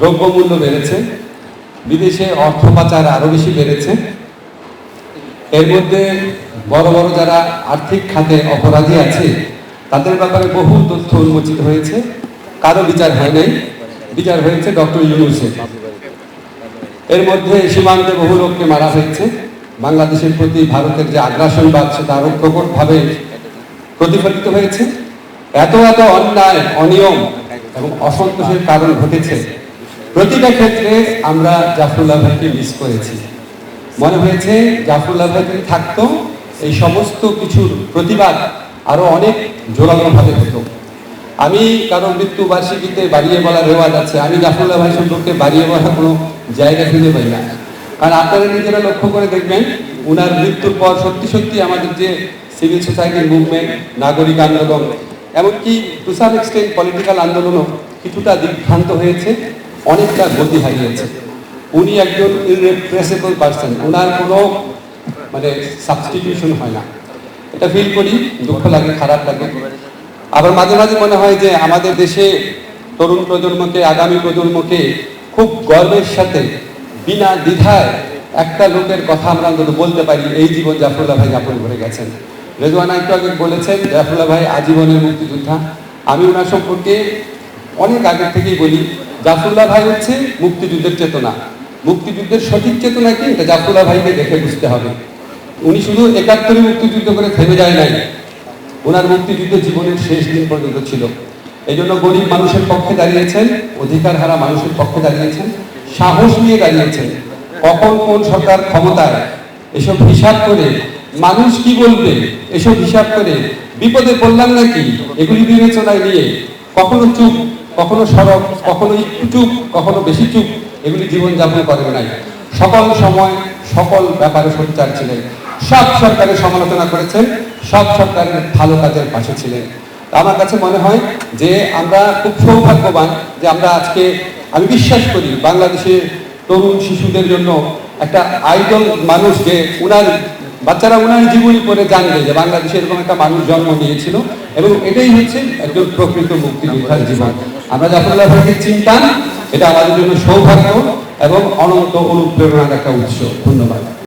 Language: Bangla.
দ্রব্যমূল্য বেড়েছে, বিদেশে অর্থ পাচার আরো বেশি বেড়েছে। এর মধ্যে বড় বড় যারা আর্থিক খাতে অপরাধী আছে তাদের ব্যাপারে বহু তথ্য উন্মোচিত হয়েছে। কারো বিচার হয় নাই, বিচার হয়েছে ডক্টর ইউনূসের। এর মধ্যে সীমান্তে বহু লোককে মারা হয়েছে। বাংলাদেশের প্রতি ভারতের যে আগ্রাসনবাদ সেটা আরো প্রকটভাবে প্রতিফলিত হয়েছে। এত এত অন্যায়, অনিয়ম এবং অসন্তোষের কারণ ঘটেছে। প্রতিটা ক্ষেত্রে আমরা জাফরুল্লাহ ভাইকে মিস করেছি। মনে হয়েছে জাফরুল্লাহ ভাই যদি থাকতো এই সমস্ত কিছুর প্রতিবাদ আরো অনেক জোরালোভাবে হতো। আমি কারণ মৃত্যু বার্ষিকীতে বাড়িয়ে বলার রেওয়াজ আছে, আমি জাফরুল্লাহ ভাই সম্পর্কে বাড়িয়ে বলার কোনো জায়গা খুঁজে পাই না। কারণ আপনারা নিজেরা লক্ষ্য করে দেখবেন উনার মৃত্যুর পর সত্যি সত্যি আমাদের যে সিভিল সোসাইটির মুভমেন্ট, নাগরিক আন্দোলন, এমনকি টু সাম এক্সটেন্ট পলিটিক্যাল আন্দোলনও কিছুটা দিগ্ভ্রান্ত হয়েছে, অনেকটা গতি হারিয়েছে। উনি একজন ইররিপ্রেসিবল পার্সন, ওনার কোনো সাবস্টিটিউশন হয় না। এটা ফিল করি, দুঃখ লাগে, খারাপ লাগে। আবার মাঝে মাঝে মনে হয় যে আমাদের দেশে তরুণ প্রজন্মকে, আগামী প্রজন্মকে খুব গর্বের সাথে বিনা দ্বিধায় একটা লোকের কথা আমরা অন্তত বলতে পারি, এই জীবন জাফরুল্লাহ ভাই যাপন করে গেছেন। রেজওয়ানা একটু আগে বলেছেন জাফরুল্লাহ ভাই আজীবনের মুক্তিযোদ্ধা। আমি ওনার সম্পর্কে অনেক আগে থেকেই বলি, জাফরুল্লাহ ভাই হচ্ছে মুক্তিযুদ্ধের চেতনা। মুক্তিযুদ্ধের সঠিক চেতনা কি, এটা জাফরুল্লাহ ভাইকে দেখে বুঝতে হবে। উনি শুধু ৭১ মুক্তিযুদ্ধ করে থেমে যায় নাই, ওনার মুক্তিযুদ্ধ জীবনের শেষ দিন পর্যন্ত ছিল। এই জন্য গরিব মানুষের পক্ষে দাঁড়িয়েছেন, অধিকার হারা মানুষের পক্ষে দাঁড়িয়েছেন, সাহস নিয়ে দাঁড়িয়েছেন। কখন কোন সরকার ক্ষমতায় এসব হিসাব করে, মানুষ কি বলবে এসব হিসাব করে, বিপদে পড়লাম নাকি এগুলি বিবেচনায় নিয়ে কখনো চুপ, কখনো সরব, কখনো একটু চুপ, কখনো বেশি চুপ, এগুলি জীবনযাপন করেন নাই। সকল সময় সকল ব্যাপারে সোচ্চার ছিলেন, সব সরকারের সমালোচনা করেছেন, সব সরকারের ভালো কাজের পাশে ছিলেন। আমার কাছে মনে হয় যে আমরা খুব সৌভাগ্যবান যে আমরা আজকে, আমি বিশ্বাস করি বাংলাদেশের তরুণ শিশুদের জন্য একটা আইডল মানুষ, যে উনার বাচ্চারা উনার জীবনী পড়ে জানবে যে বাংলাদেশে এরকম একটা মানুষ জন্ম নিয়েছিল, এবং এটাই হচ্ছে একজন প্রকৃত মুক্তিযোদ্ধার জীবন। আমরা জাফরুল্লাহ ভাইকে চিন্তান, এটা আমাদের জন্য সৌভাগ্য এবং অনন্ত অনুপ্রেরণার একটা উৎস। ধন্যবাদ।